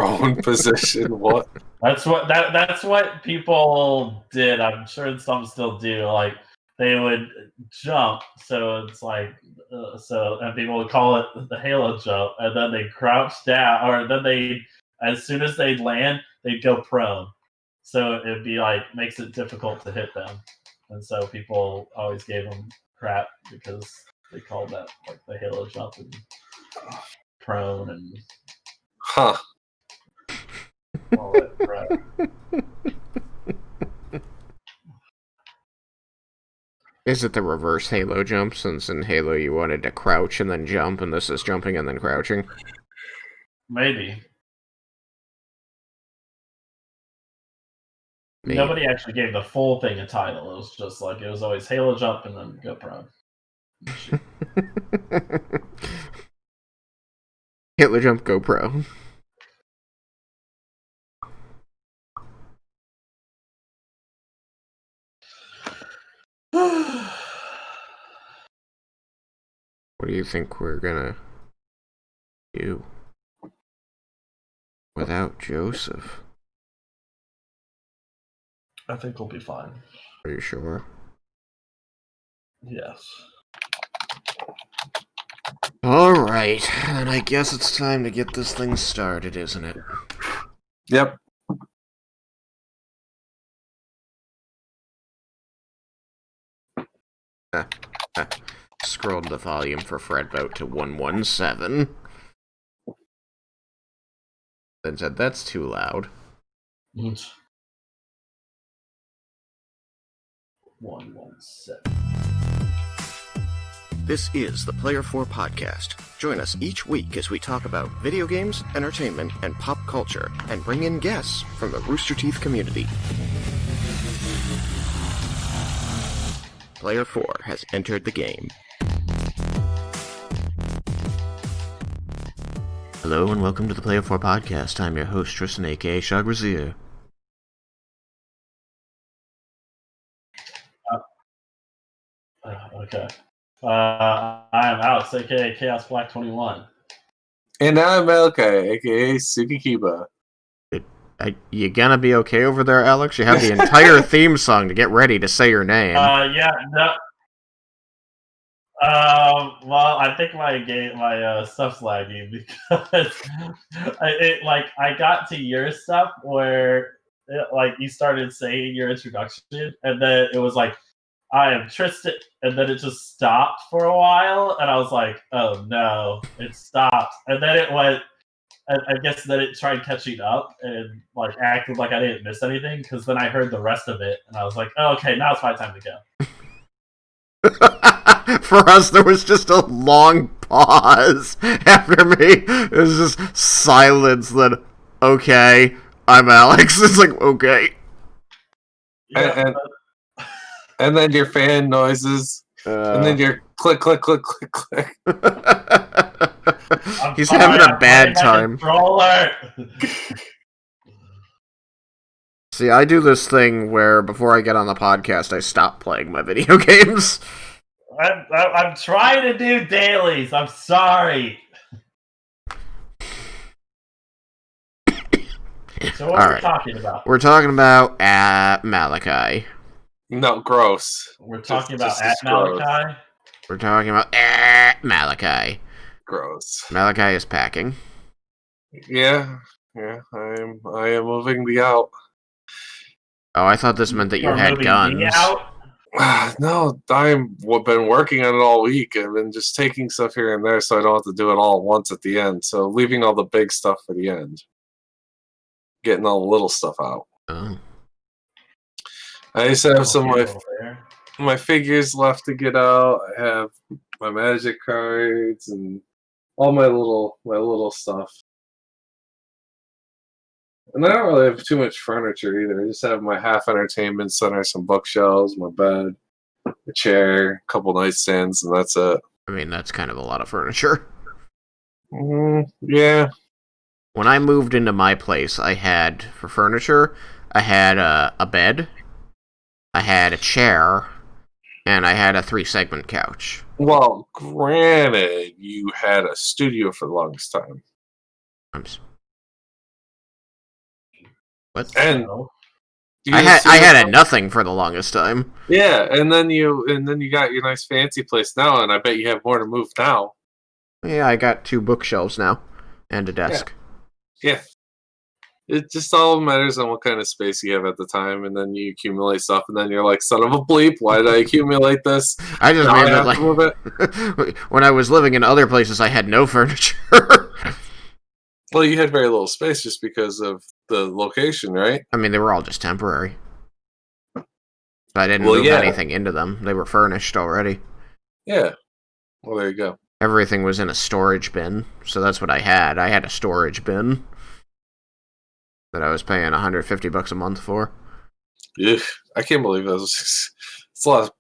Prone position, what? That's what people did. I'm sure some still do. Like they would jump, so it's like and people would call it the halo jump, and then they crouch down, or then they, as soon as they land, they'd go prone. So it'd be like makes it difficult to hit them, and so people always gave them crap because they called that like the halo jump and prone and Huh. all that crap. Is it the reverse Halo jump, since in Halo you wanted to crouch and then jump, and this is jumping and then crouching? Maybe. Nobody actually gave the full thing a title. It was just like, it was always Halo jump and then go prone. Halo jump, go pro. What do you think we're gonna do without Joseph? I think we'll be fine. Are you sure? Yes. Alright, then I guess it's time to get this thing started, isn't it? Yep. Scrolled the volume for Fredboat to 117. Then said, that's too loud. 117. This is the Player 4 Podcast. Join us each week as we talk about video games, entertainment, and pop culture, and bring in guests from the Rooster Teeth community. Player 4 has entered the game. Hello and welcome to the Player 4 Podcast. I'm your host, Tristan, aka Shagrazier. Okay. I am Alex, aka Chaos Black 21. And I'm Melancholy, aka Sukikiba. You gonna be okay over there, Alex? You have the entire theme song to get ready to say your name. Yeah, no. Well, I think my stuff's lagging because I got to your stuff where you started saying your introduction, and then it was like, I am Tristan, and then it just stopped for a while, and I was like, oh no, it stopped, and then it went. I guess then it tried catching up and like acted like I didn't miss anything, because then I heard the rest of it, and I was like, oh, okay, now it's my time to go. For us, there was just a long pause after me. It was just silence. Then, okay, I'm Alex. It's like, okay. Yeah, and then your fan noises, and then your click, click, click, click, click. He's having a bad time. See, I do this thing where before I get on the podcast, I stop playing my video games. I'm trying to do dailies. I'm sorry. So what are we talking about? We're talking about Malachi. No, gross. We're talking about Malachi? We're talking about Malachi. Gross. Malachi is packing. Yeah, I am moving the out. Oh, I thought this meant that you had guns. No, I've been working on it all week. I've been just taking stuff here and there so I don't have to do it all at once at the end. So leaving all the big stuff for the end. Getting all the little stuff out. Oh. I just have some of my figures left to get out. I have my magic cards and all my little stuff. And I don't really have too much furniture either. I just have my half entertainment center, some bookshelves, my bed, a chair, a couple nightstands, and that's it. I mean, that's kind of a lot of furniture. Yeah. When I moved into my place, I had, for furniture, I had a bed, I had a chair, and I had a 3-segment couch. Well, granted, you had a studio for the longest time. What? And So, I had a nothing for the longest time. Yeah, and then you got your nice fancy place now, and I bet you have more to move now. Yeah, I got 2 bookshelves now and a desk. Yeah. It just all matters on what kind of space you have at the time, and then you accumulate stuff, and then you're like, son of a bleep, why did I accumulate this? I just Now I mean that, have to move it. like, when I was living in other places, I had no furniture. Well, you had very little space just because of the location, right? I mean, they were all just temporary. I didn't Well, move yeah. anything into them. They were furnished already. Yeah. Well, there you go. Everything was in a storage bin, so that's what I had. I had a storage bin that I was paying $150 a month for. Ugh, I can't believe that was. It's a lot.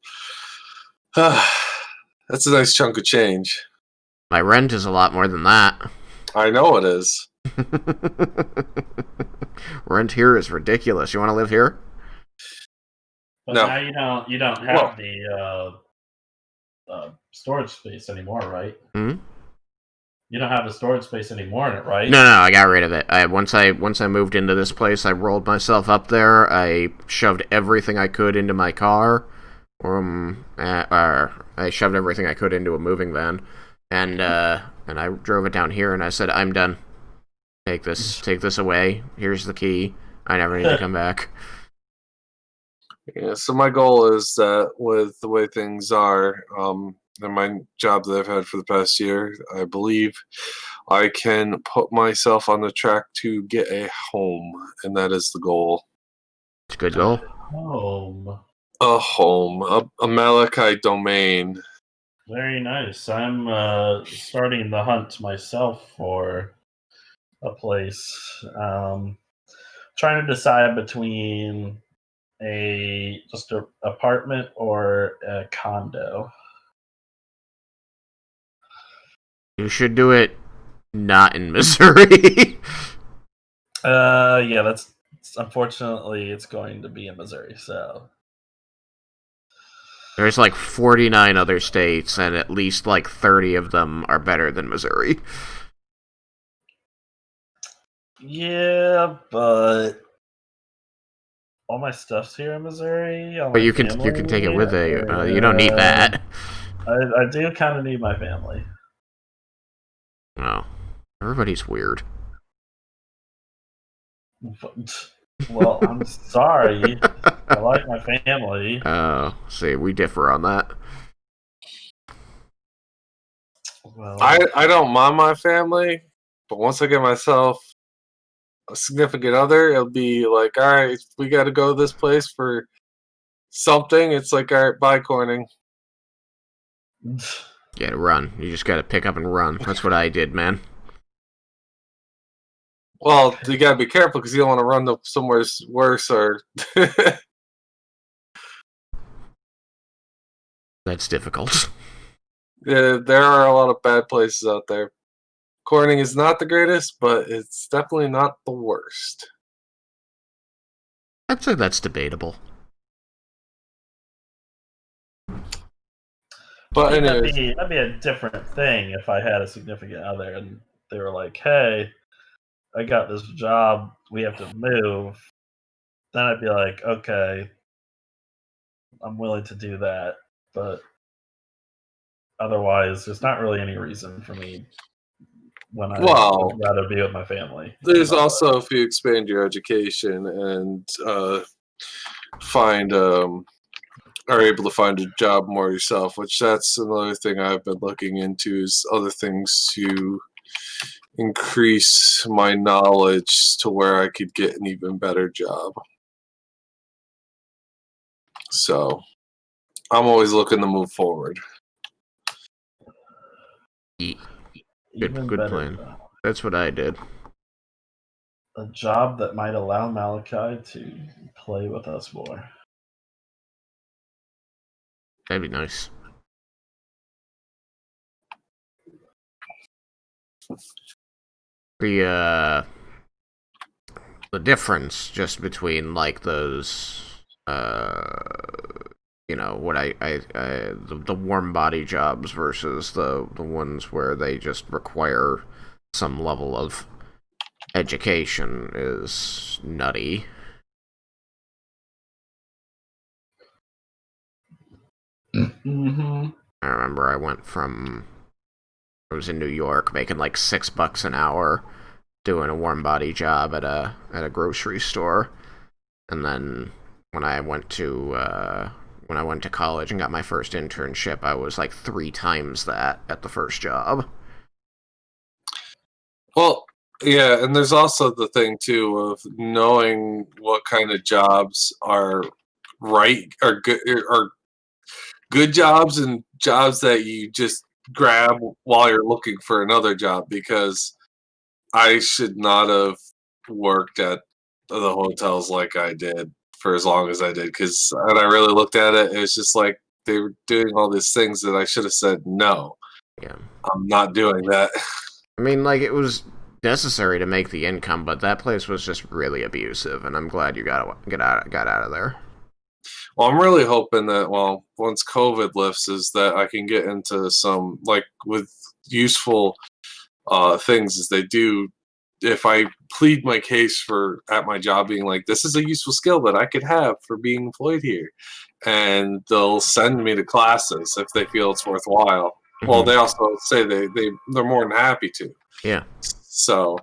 That's a nice chunk of change. My rent is a lot more than that. I know it is. Rent here is ridiculous. You want to live here? but No. now you don't have the storage space anymore, right? Hmm? You don't have the storage space anymore in it, right? No, I got rid of it. Once I moved into this place, I rolled myself up there. I shoved everything I could into my car. I shoved everything I could into a moving van, and I drove it down here. And I said, "I'm done. Take this away. Here's the key. I never need to come back." Yeah, so my goal is that with the way things are, in my job that I've had for the past year, I believe I can put myself on the track to get a home, and that is the goal. It's a good goal. Home. A home, a Malachite domain. Very nice. I'm starting the hunt myself for a place. Trying to decide between just a apartment or a condo. You should do it not in Missouri. Yeah, that's unfortunately it's going to be in Missouri. So There's like 49 other states, and at least like 30 of them are better than Missouri. yeah, but all my stuff's here in Missouri. All But my you can family, take it with you. You don't need that. I do kind of need my family. No, everybody's weird. Well, I'm sorry. I like my family. See, we differ on that. Well, I don't mind my family, but once I get myself a significant other, it'll be like, all right, we got to go to this place for something. It's like, all right, bye, Corning. You gotta run. You just gotta pick up and run. That's what I did, man. Well, you gotta be careful because you don't want to run to somewhere worse or. That's difficult. Yeah, there are a lot of bad places out there. Corning is not the greatest, but it's definitely not the worst. I'd say that's debatable. But that'd anyways, be a different thing if I had a significant other and they were like, "Hey, I got this job. We have to move." Then I'd be like, "Okay, I'm willing to do that." But otherwise, there's not really any reason for me when I well, would rather be with my family. there's also if you expand your education and find are able to find a job more yourself, which that's another thing I've been looking into is other things to increase my knowledge to where I could get an even better job. So I'm always looking to move forward. Even Good better plan. job. That's what I did. A job that might allow Malachi to play with us more. That'd be nice. The difference just between like those what the warm body jobs versus the ones where they just require some level of education is nutty. Mm-hmm. I remember I was in New York making like $6 an hour doing a warm body job at a grocery store, and then when I went to college and got my first internship, I was like 3 times that at the first job. Well, yeah, and there's also the thing too of knowing what kind of jobs are good jobs and jobs that you just grab while you're looking for another job, because I should not have worked at the hotels like I did for as long as I did, because when I really looked at it, it was just like they were doing all these things that I should have said no. Yeah. I'm not doing that. I mean, like, it was necessary to make the income, but that place was just really abusive, and I'm glad you got out of there. Well, I'm really hoping that, well, once COVID lifts, is that I can get into some, like, with useful things as they do. If I plead my case for at my job being like, this is a useful skill that I could have for being employed here, and they'll send me to classes if they feel it's worthwhile. Well, they also say they're more than happy to. Yeah. So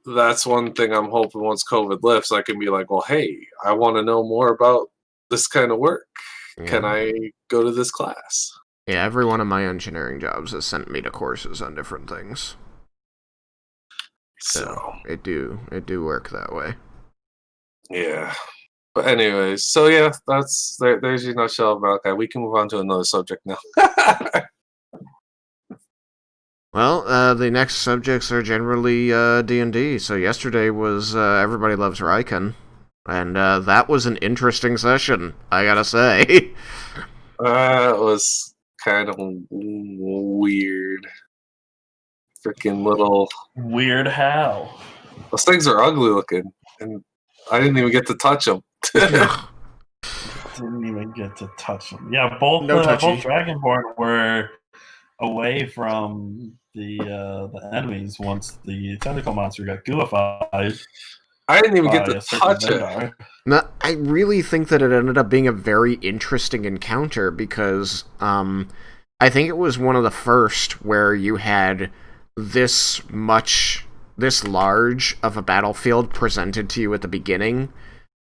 that's one thing I'm hoping once COVID lifts, I can be like, well, hey, I want to know more about this kind of work. Yeah. Can I go to this class? Yeah, every one of my engineering jobs has sent me to courses on different things. So it do work that way. Yeah. But anyways, so yeah, there's your nutshell about that. We can move on to another subject now. Well, the next subjects are generally D&D. So yesterday was Everybody Loves Raiken, and that was an interesting session, I gotta say. It was kind of weird. Freaking little... Weird how? Those things are ugly looking, and I didn't even get to touch them. Didn't even get to touch them. Yeah, both Dragonborn were away from the enemies once the tentacle monster got gooified. I didn't even get to touch it. No, I really think that it ended up being a very interesting encounter because I think it was one of the first where you had this large of a battlefield presented to you at the beginning,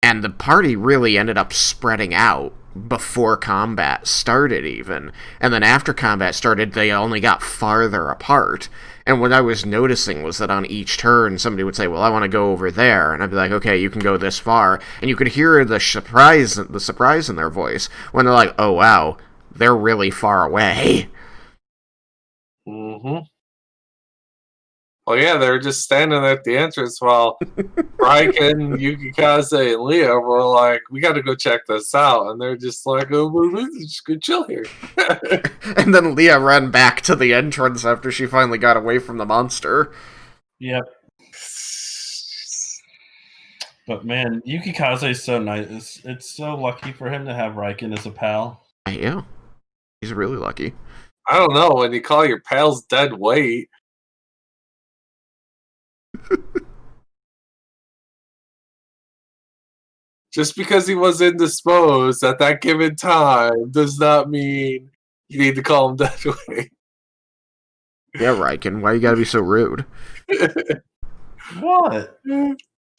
and the party really ended up spreading out before combat started even. And then after combat started, they only got farther apart. And what I was noticing was that on each turn, somebody would say, well, I want to go over there. And I'd be like, okay, you can go this far. And you could hear the surprise in their voice when they're like, oh, wow, they're really far away. Mm-hmm. Well, yeah, they were just standing at the entrance while Raiken, Yukikaze, and Leah were like, we got to go check this out. And they're just like, oh, we're just going to chill here. And then Leah ran back to the entrance after she finally got away from the monster. Yep. But man, Yukikaze is so nice. It's so lucky for him to have Raiken as a pal. Yeah. He's really lucky. I don't know, when you call your pals dead weight. Just because he was indisposed at that given time does not mean you need to call him dead weight. Yeah, Raiken, why you gotta be so rude? What?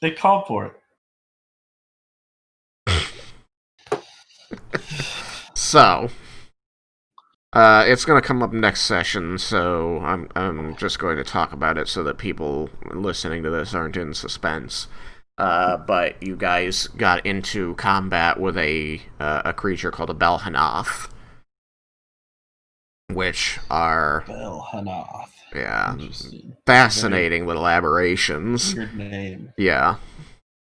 They called for it. So, it's going to come up next session, so I'm just going to talk about it so that people listening to this aren't in suspense. But you guys got into combat with a creature called a Belhanath, which are Belhanath. Yeah, fascinating little aberrations. Weird name. Yeah.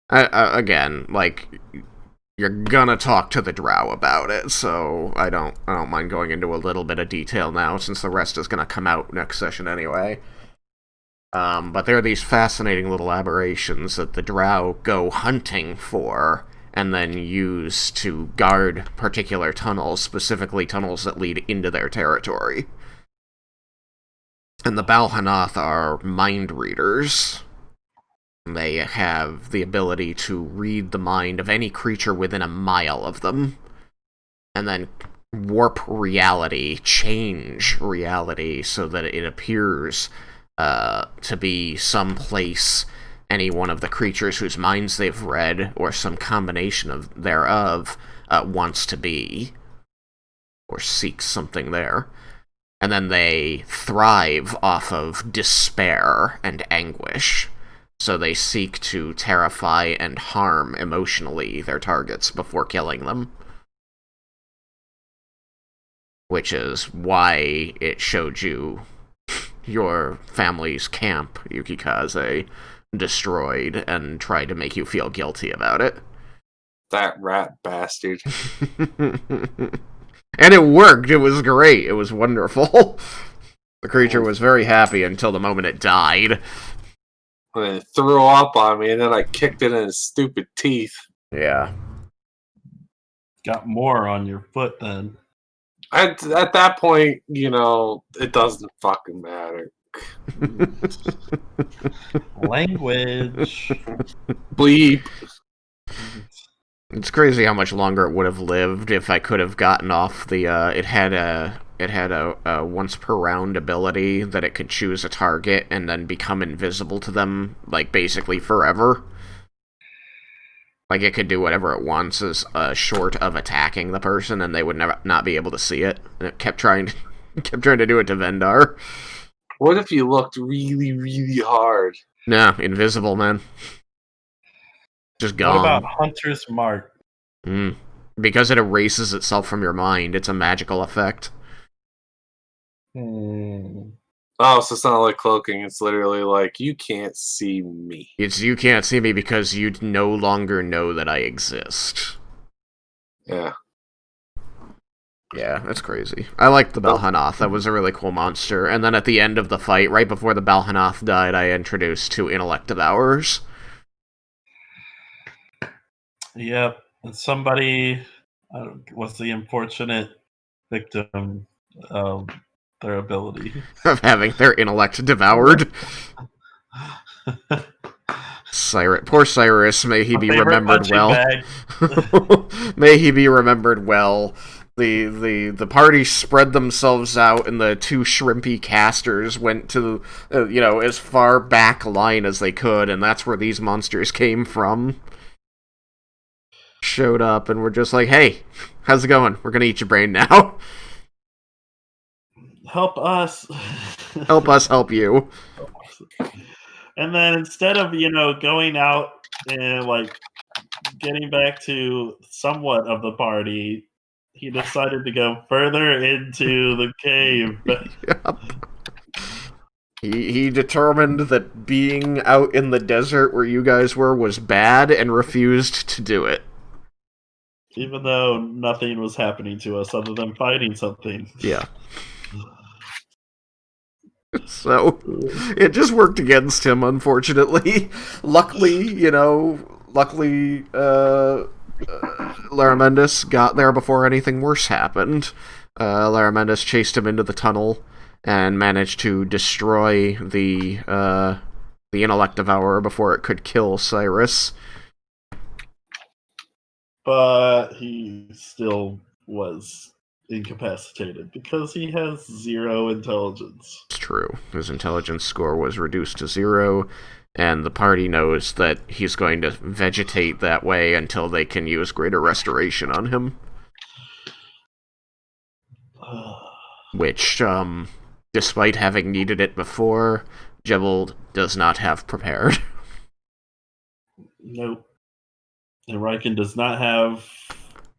Again, like, you're gonna talk to the drow about it, so I don't mind going into a little bit of detail now, since the rest is gonna come out next session anyway. But there are these fascinating little aberrations that the drow go hunting for, and then use to guard particular tunnels, specifically tunnels that lead into their territory. And the Balhanath are mind readers, They have the ability to read the mind of any creature within a mile of them, and then warp reality, change reality, so that it appears to be some place any one of the creatures whose minds they've read, or some combination of thereof, wants to be, or seeks something there. And then they thrive off of despair and anguish. So they seek to terrify and harm emotionally their targets before killing them. Which is why it showed you your family's camp, Yukikaze, destroyed and tried to make you feel guilty about it. That rat bastard. And it worked. It was great. It was wonderful. The creature was very happy until the moment it died. And it threw up on me, and then I kicked it in his stupid teeth. Yeah. Got more on your foot then. At that point, it doesn't fucking matter. Language. Bleep. It's crazy how much longer it would have lived if I could have gotten off the. It had a once per round ability that it could choose a target and then become invisible to them, like basically forever. Like it could do whatever it wants, as short of attacking the person, and they would not be able to see it. And it kept trying to do it to Vendar. What if you looked really, really hard? Nah, invisible, man. Just gone. What about Hunter's Mark? Because it erases itself from your mind, it's a magical effect. Oh, so it's not like cloaking. It's literally like, you can't see me. You can't see me because you no longer know that I exist. Yeah. Yeah, that's crazy. I liked the Balhanath. That was a really cool monster. And then at the end of the fight, right before the Balhanath died, I introduced 2 Intellect Devourers. Yep. And somebody was the unfortunate victim of their ability. Of having their intellect devoured. Poor Cyrus, may he be remembered well. May he be remembered well. The party spread themselves out, and the 2 shrimpy casters went to, as far back line as they could, and that's where these monsters came from. Showed up, and we're just like, hey, how's it going? We're gonna eat your brain now. Help us. Help us help you. And then instead of, going out and, getting back to somewhat of the party, he decided to go further into the cave. Yep. He determined that being out in the desert where you guys were was bad and refused to do it. Even though nothing was happening to us other than fighting something. Yeah. So, it just worked against him, unfortunately. Luckily, Laramendus got there before anything worse happened. Laramendus chased him into the tunnel and managed to destroy the Intellect Devourer before it could kill Cyrus. But he still was incapacitated because he has 0 intelligence. It's true. His intelligence score was reduced to 0, and the party knows that he's going to vegetate that way until they can use Greater Restoration on him. Which, despite having needed it before, Jebel does not have prepared. Nope. And Riken does not have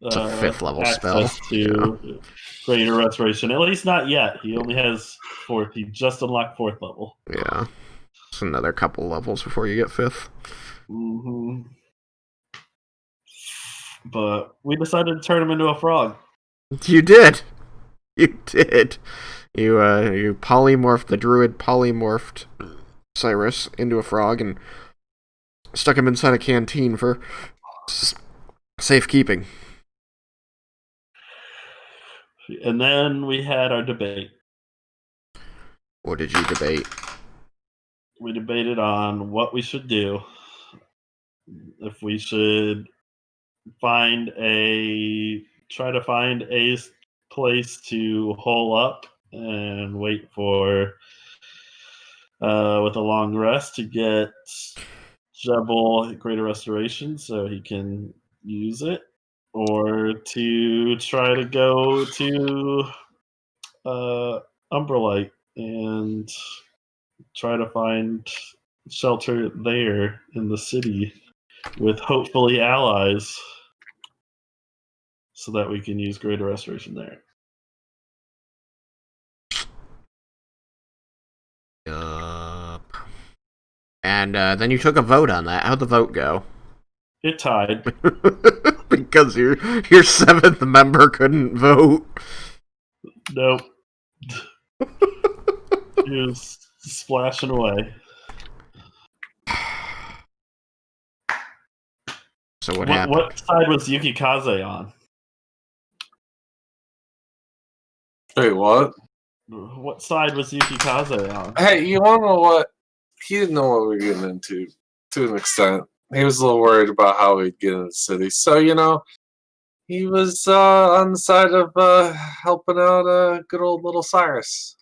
It's a 5th level access spell. to Greater Restoration. At least not yet. He only has 4th. He just unlocked 4th level. Yeah. It's another couple levels before you get 5th. Mm-hmm. But we decided to turn him into a frog. You did! You did! You polymorphed, the druid polymorphed Cyrus into a frog and stuck him inside a canteen for safekeeping. And then we had our debate. What did you debate? We debated on what we should do. if we should try to find a place to hole up and wait for with a long rest to get Jebel Greater Restoration so he can use it, or to try to go to Umberlite and try to find shelter there in the city with hopefully allies so that we can use Greater Restoration there. Yup. And then you took a vote on that. How'd the vote go? It tied. Because your seventh member couldn't vote. Nope. It was splashing away. So what happened? What side was Yukikaze on? Wait, what? What side was Yukikaze on? Hey, you want to know what? He didn't know what we were getting into, to an extent. He was a little worried about how we'd get into the city. So, he was on the side of helping out good old little Cyrus.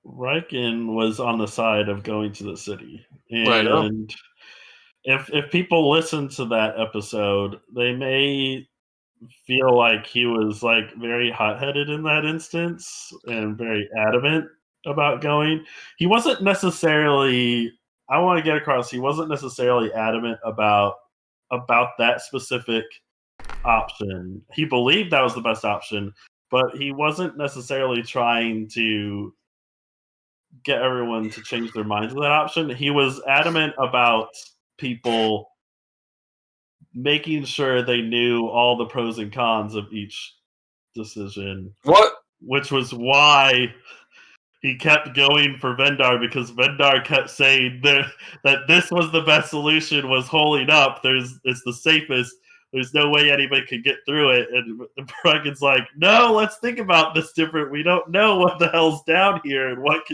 Riken was on the side of going to the city. I know. And if people listen to that episode, they may feel like he was like very hot-headed in that instance and very adamant about going. He wasn't necessarily, I want to get across, he wasn't necessarily adamant about that specific option. He believed that was the best option, but he wasn't necessarily trying to get everyone to change their minds on that option. He was adamant about people making sure they knew all the pros and cons of each decision. What? Which was why he kept going for Vendar, because Vendar kept saying that this was the best solution, was holding up. It's the safest. There's no way anybody could get through it. And Brian's like, no, let's think about this different. We don't know what the hell's down here and what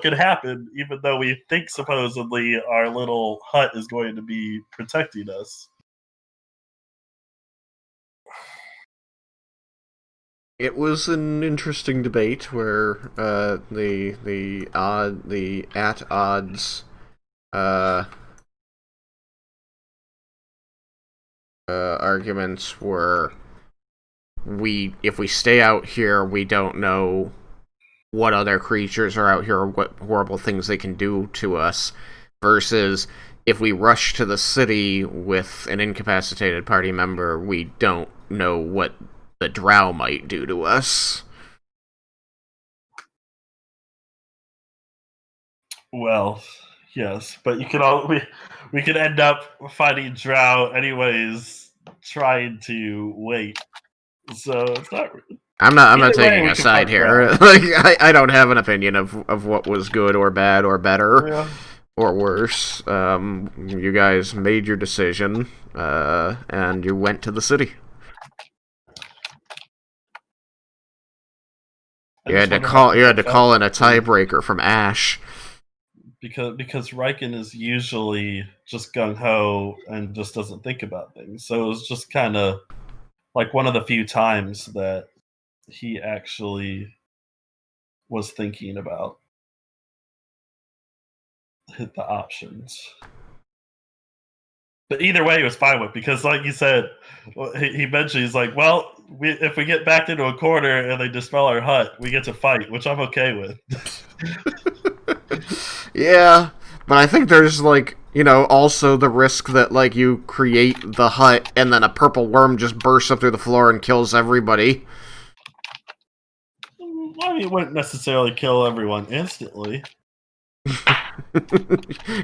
could happen, even though we think supposedly our little hut is going to be protecting us. It was an interesting debate where the at odds arguments were, if we stay out here, we don't know what other creatures are out here or what horrible things they can do to us, versus if we rush to the city with an incapacitated party member, we don't know what the drow might do to us. Well, yes, but we could end up fighting drow anyways, trying to wait. So it's not. I'm not Either way, taking we a can side fuck here. Like I don't have an opinion of what was good or bad or better or worse. You guys made your decision, and you went to the city. You had to call in a tiebreaker from Ash. Because Riken is usually just gung ho and just doesn't think about things. So it was just kind of like one of the few times that he actually was thinking about the options. But either way, he was fine with, because, like you said, he mentioned, he's like, well, if we get backed into a corner and they dispel our hut, we get to fight, which I'm okay with. Yeah, but I think there's, also the risk that, you create the hut and then a purple worm just bursts up through the floor and kills everybody. I mean, it wouldn't necessarily kill everyone instantly.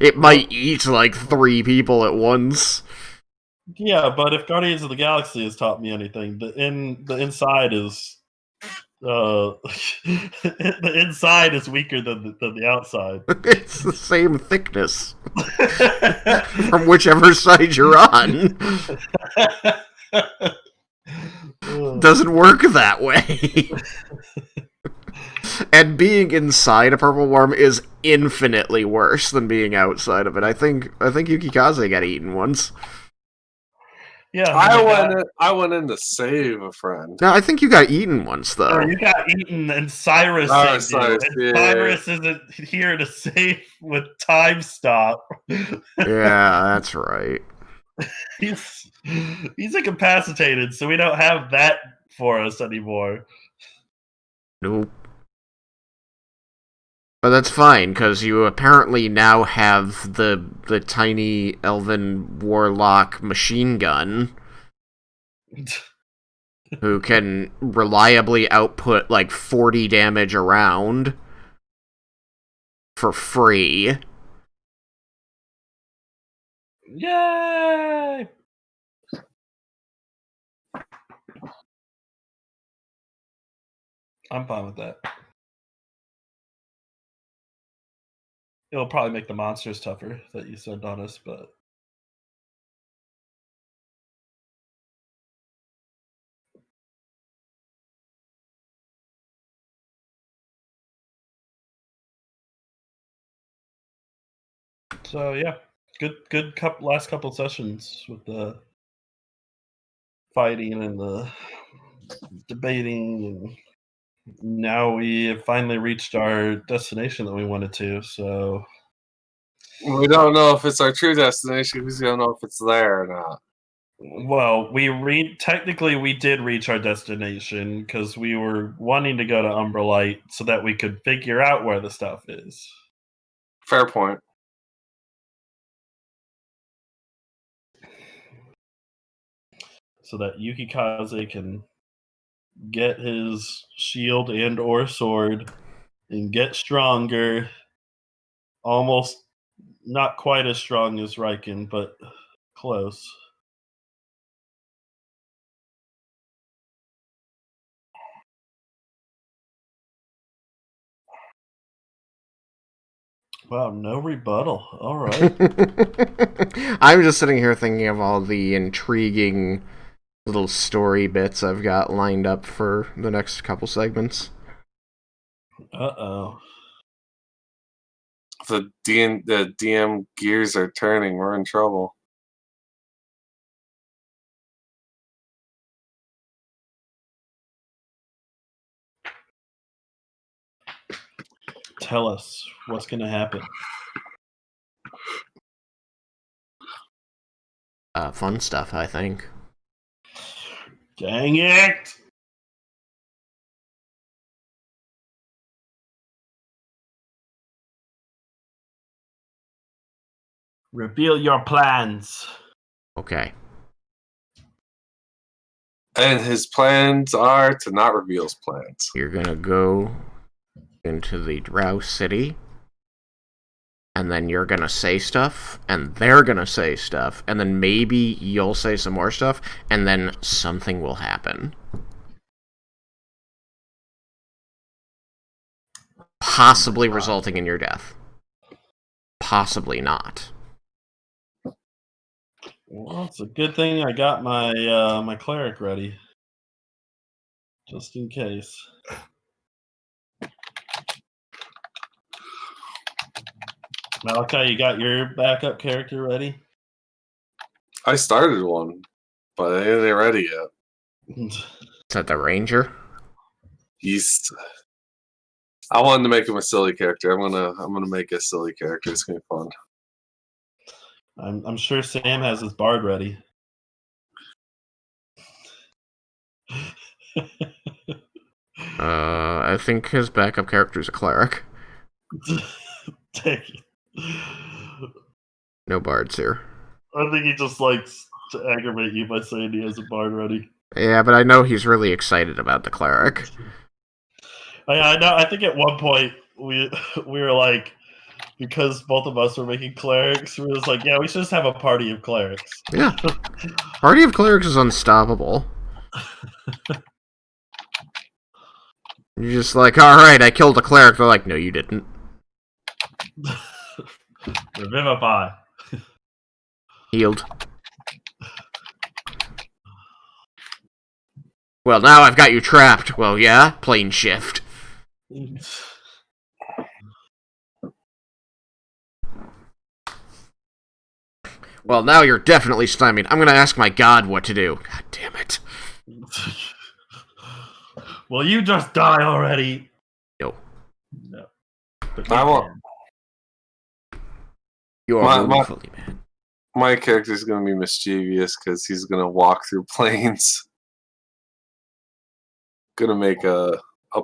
It might eat 3 people at once. Yeah, but if Guardians of the Galaxy has taught me anything, the inside is the inside is weaker than the outside. It's the same thickness from whichever side you're on. Doesn't work that way. And being inside a purple worm is infinitely worse than being outside of it. I think Yukikaze got eaten once. Yeah, I went in to save a friend. No, I think you got eaten once though. you got eaten, and Cyrus Oh, saved you. Cyrus, And yeah. Cyrus isn't here to save with time stop. Yeah, that's right. He's incapacitated, so we don't have that for us anymore. Nope. But that's fine, because you apparently now have the tiny elven warlock machine gun who can reliably output like 40 damage a round for free. Yay! I'm fine with that. It'll probably make the monsters tougher that you send on us, but so yeah, good last couple sessions with the fighting and the debating, and now we have finally reached our destination that we wanted to. So We don't know if it's our true destination because we don't know if it's there or not. well, technically we did reach our destination because we were wanting to go to Umbralight so that we could figure out where the stuff is. Fair point. So that Yukikaze can get his shield and or sword and get stronger. Almost not quite as strong as Riken, but close. Wow, no rebuttal. All right. I'm just sitting here thinking of all the intriguing little story bits I've got lined up for the next couple segments. Uh-oh. The DM gears are turning. We're in trouble. Tell us what's going to happen. Fun stuff, I think. Dang it! Reveal your plans. Okay. And his plans are to not reveal his plans. You're gonna go into the Drow City, and then you're gonna say stuff, and they're gonna say stuff, and then maybe you'll say some more stuff, and then something will happen. Possibly resulting in your death. Possibly not. Well, it's a good thing I got my my cleric ready. Just in case. Malachi, you got your backup character ready? I started one, but it ain't ready yet. Is that the Ranger? I wanted to make him a silly character. I'm gonna make a silly character. It's gonna be fun. I'm sure Sam has his bard ready. I think his backup character is a cleric. Dang it. No bards here. I think he just likes to aggravate you by saying he has a bard ready. Yeah, but I know he's really excited about the cleric. I know. I think at one point we were like, because both of us were making clerics, we was like, yeah, we should just have a party of clerics. Yeah. Party of clerics is unstoppable. You're just like, alright, I killed a cleric. They're like, no, you didn't. Revivify. Healed. Well, now I've got you trapped. Well, yeah, plane shift. Well, now you're definitely stymied. I'm gonna ask my god what to do. God damn it. Well, you just die already. No. No. But I want- You are My- woefully mad. My character's gonna be mischievous because he's gonna walk through planes. Gonna make a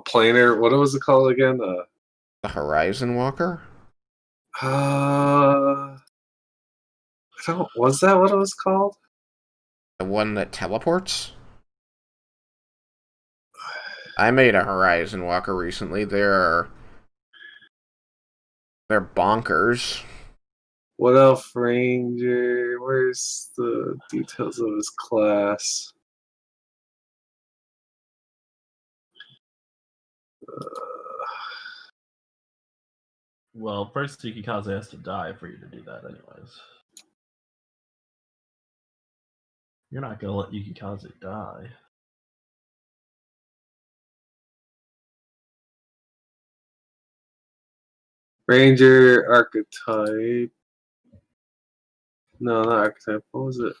planer. What was it called again? The Horizon Walker? I don't. Was that what it was called? The one that teleports? I made a Horizon Walker recently. They're bonkers. What Elf Ranger? Where's the details of his class? Well, first Yukikaze has to die for you to do that, anyways. You're not gonna let Yukikaze die. Ranger archetype. No, not archetype. What was it?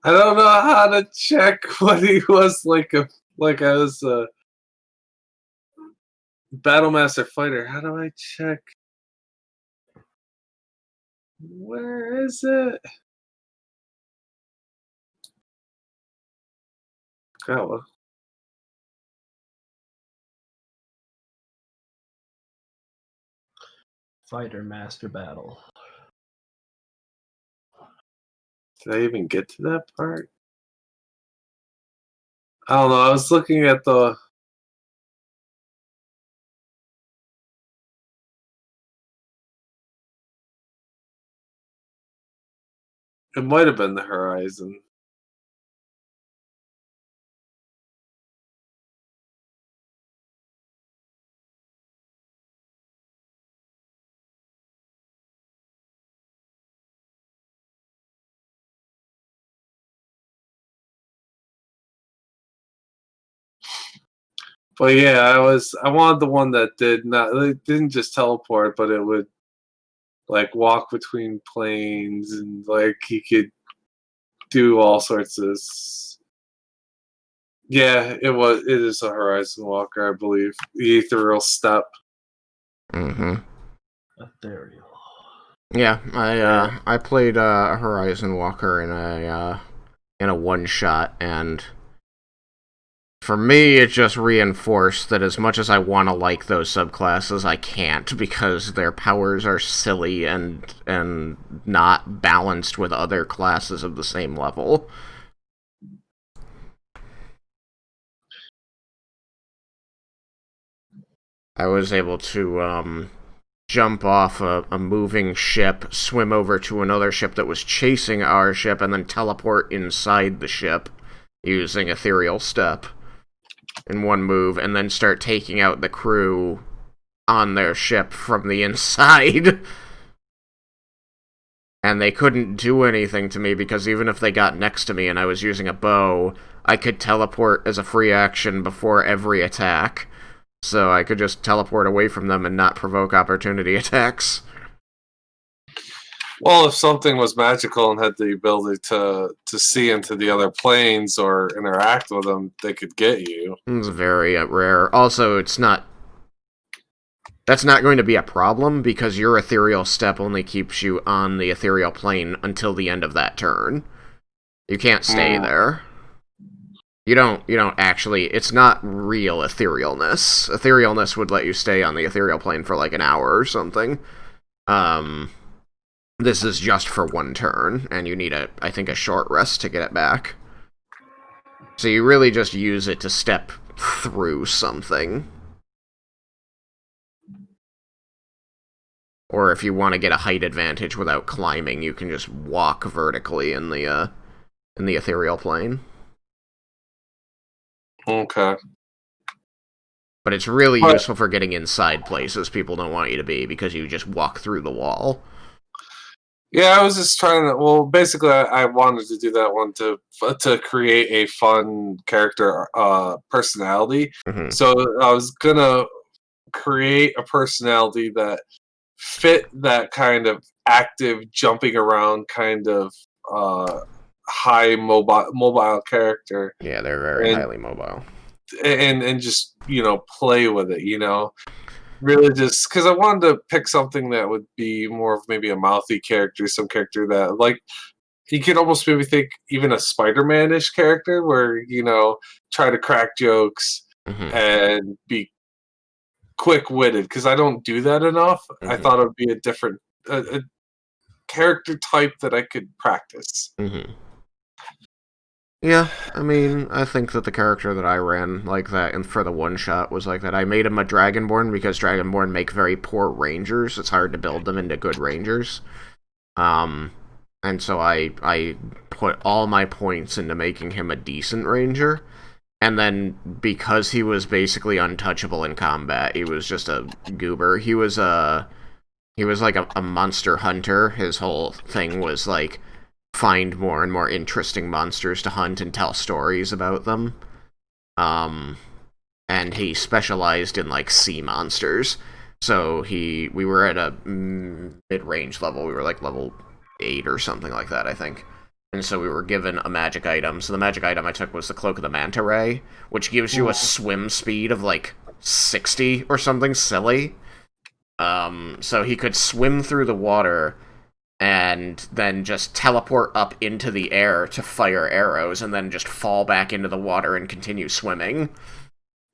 I don't know how to check what he was like. I was a Battlemaster fighter. How do I check? Where is it? God, Fighter Master Battle. did I even get to that part? I don't know. I was looking at the. It might have been the Horizon. But yeah, I wanted the one that it didn't just teleport, but it would like walk between planes and like he could do all sorts of. Yeah, it is a Horizon Walker, I believe. The Ethereal Step. Mm-hmm. Ethereal. Yeah, I played Horizon Walker in a one shot, and for me it just reinforced that as much as I want to like those subclasses, I can't because their powers are silly and not balanced with other classes of the same level. I was able to jump off a moving ship, swim over to another ship that was chasing our ship, and then teleport inside the ship using Ethereal Step in one move, and then start taking out the crew on their ship from the inside. And they couldn't do anything to me because even if they got next to me and I was using a bow, I could teleport as a free action before every attack. So I could just teleport away from them and not provoke opportunity attacks. Well, if something was magical and had the ability to see into the other planes or interact with them, they could get you. It's very rare. Also, that's not going to be a problem because your Ethereal Step only keeps you on the Ethereal Plane until the end of that turn. You can't stay there. You don't actually, it's not real etherealness. Etherealness would let you stay on the ethereal plane for like an hour or something. This is just for one turn, and you need I think a short rest to get it back. So you really just use it to step through something. Or if you want to get a height advantage without climbing, you can just walk vertically in the ethereal plane. Okay. But it's really useful for getting inside places people don't want you to be, because you just walk through the wall. Yeah, I was just trying to. Well, basically, I wanted to do that one to create a fun character personality. Mhm. So I was gonna create a personality that fit that kind of active, jumping around kind of uh, high mobile character, Yeah, they're very and highly mobile. and just play with it. Really just because I wanted to pick something that would be more of maybe a mouthy character, some character that like you could almost maybe think even a Spider-Man-ish character where try to crack jokes Mhm. and be quick-witted because I don't do that enough. I Mhm. thought it would be a character type that I could practice. Mhm. Yeah, I mean, I think that the character that I ran like that and for the one shot was like that. I made him a Dragonborn because Dragonborn make very poor rangers. It's hard to build them into good rangers. Um, and so I put all my points into making him a decent ranger. And then because he was basically untouchable in combat, he was just a goober. He was like a monster hunter. His whole thing was like find more and more interesting monsters to hunt and tell stories about them. Um, and he specialized in like sea monsters. So we were at a mid-range level. We were like level 8 or something like that, I think. And so we were given a magic item. So the magic item I took was the Cloak of the Manta Ray, which gives you a swim speed of like 60 or something silly. So he could swim through the water and then just teleport up into the air to fire arrows and then just fall back into the water and continue swimming.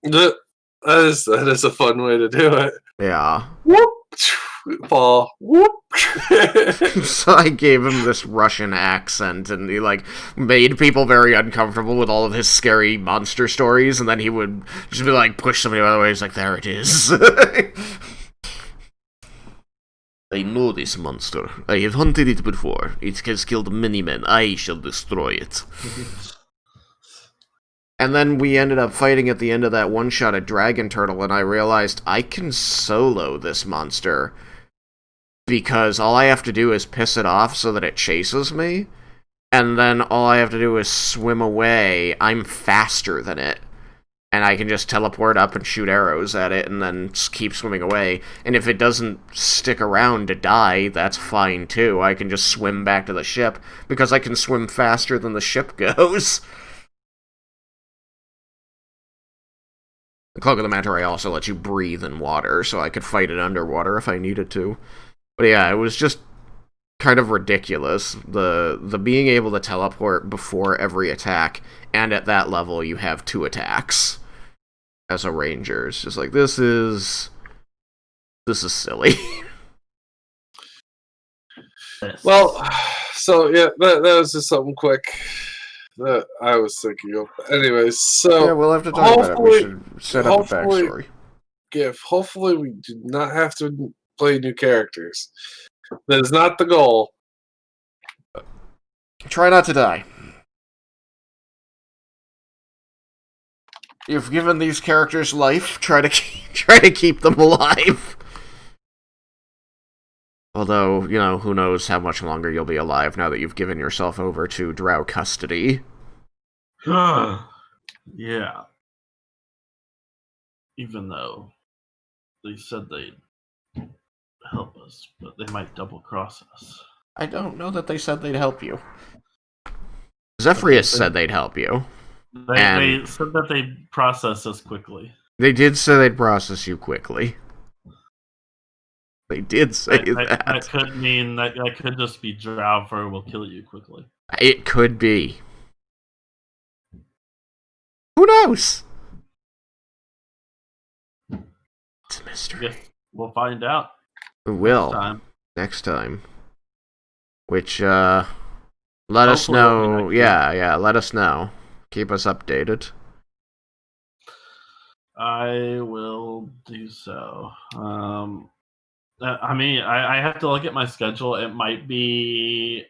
That that is a fun way to do it. Yeah. Whoop, fall. Whoop. So I gave him this Russian accent, and he, like, made people very uncomfortable with all of his scary monster stories, and then he would just be like, push somebody out of the way, he's like, there it is. I know this monster. I have hunted it before. It has killed many men. I shall destroy it. And then we ended up fighting at the end of that one-shot a dragon turtle, and I realized I can solo this monster because all I have to do is piss it off so that it chases me, and then all I have to do is swim away. I'm faster than it, and I can just teleport up and shoot arrows at it and then keep swimming away. And if it doesn't stick around to die, that's fine too. I can just swim back to the ship because I can swim faster than the ship goes. The Cloak of the Manta Ray also lets you breathe in water, so I could fight it underwater if I needed to. But yeah, it was just kind of ridiculous. The being able to teleport before every attack, and at that level you have 2 attacks as a ranger. It's just like, this is silly. Well, so yeah, that was just something quick that I was thinking of. Anyways, so Yeah, we'll have to talk about it. We should set up a backstory. Hopefully we do not have to play new characters. That is not the goal. Try not to die. You've given these characters life. Try to keep them alive. Although, who knows how much longer you'll be alive now that you've given yourself over to drow custody. Yeah. Even though they said they'd help us, but they might double cross us. I don't know that they said they'd help you. Zephyrius said they'd help you. They said that they'd process us quickly. They did say they'd process you quickly. They did say that. That could mean that could just be Drowfer will kill you quickly. It could be. Who knows? It's a mystery. We'll find out. We will. Next time. Which, let us know. Yeah, let us know. Keep us updated. I will do so. I mean, I have to look at my schedule. It might be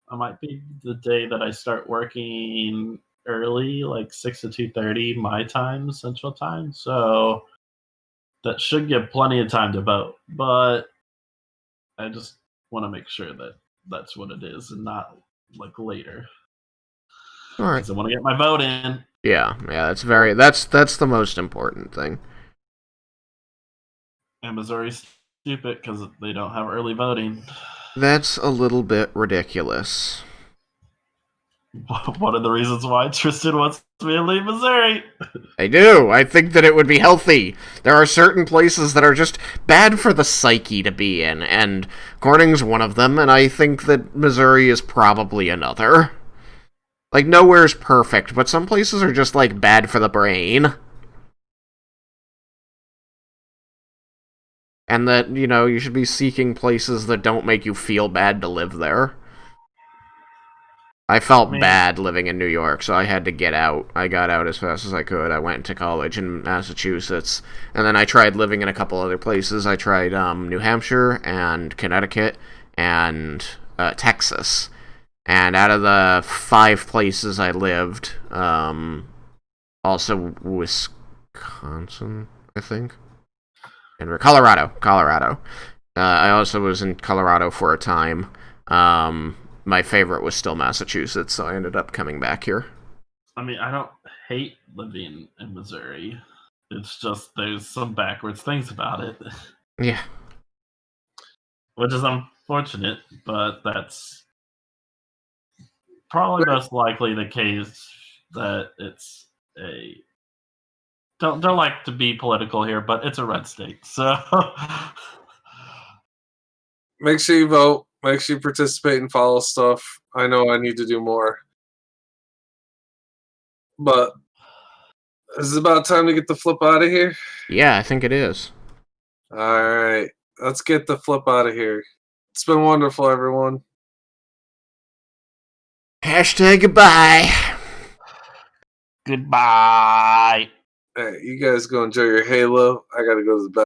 the day that I start working early, like 6 to 2:30 my time, Central Time. So that should give plenty of time to vote. But I just want to make sure that that's what it is, and not like later. All right. Because I want to get my vote in. Yeah, that's the most important thing. And Missouri's stupid because they don't have early voting. That's a little bit ridiculous. One of the reasons why Tristan wants me to leave Missouri. I do. I think that it would be healthy. There are certain places that are just bad for the psyche to be in, and Corning's one of them, and I think that Missouri is probably another. Like, nowhere's perfect, but some places are just, like, bad for the brain. And that, you know, you should be seeking places that don't make you feel bad to live there. I felt bad living in New York, so I had to get out. I got out as fast as I could. I went to college in Massachusetts, and then I tried living in a couple other places. I tried New Hampshire and Connecticut and Texas. And out of the 5 places I lived, also Wisconsin, I think, and Colorado. I also was in Colorado for a time. My favorite was still Massachusetts, so I ended up coming back here. I mean, I don't hate living in Missouri. It's just there's some backwards things about it. Yeah. Which is unfortunate, but that's probably most likely the case that it's a... Don't like to be political here, but it's a red state, so... Make sure you vote. Make sure you participate and follow stuff. I know I need to do more. But is it about time to get the flip out of here? Yeah, I think it is. Alright. Let's get the flip out of here. It's been wonderful, everyone. Hashtag goodbye. Goodbye. Hey, you guys go enjoy your Halo. I gotta go to the bed.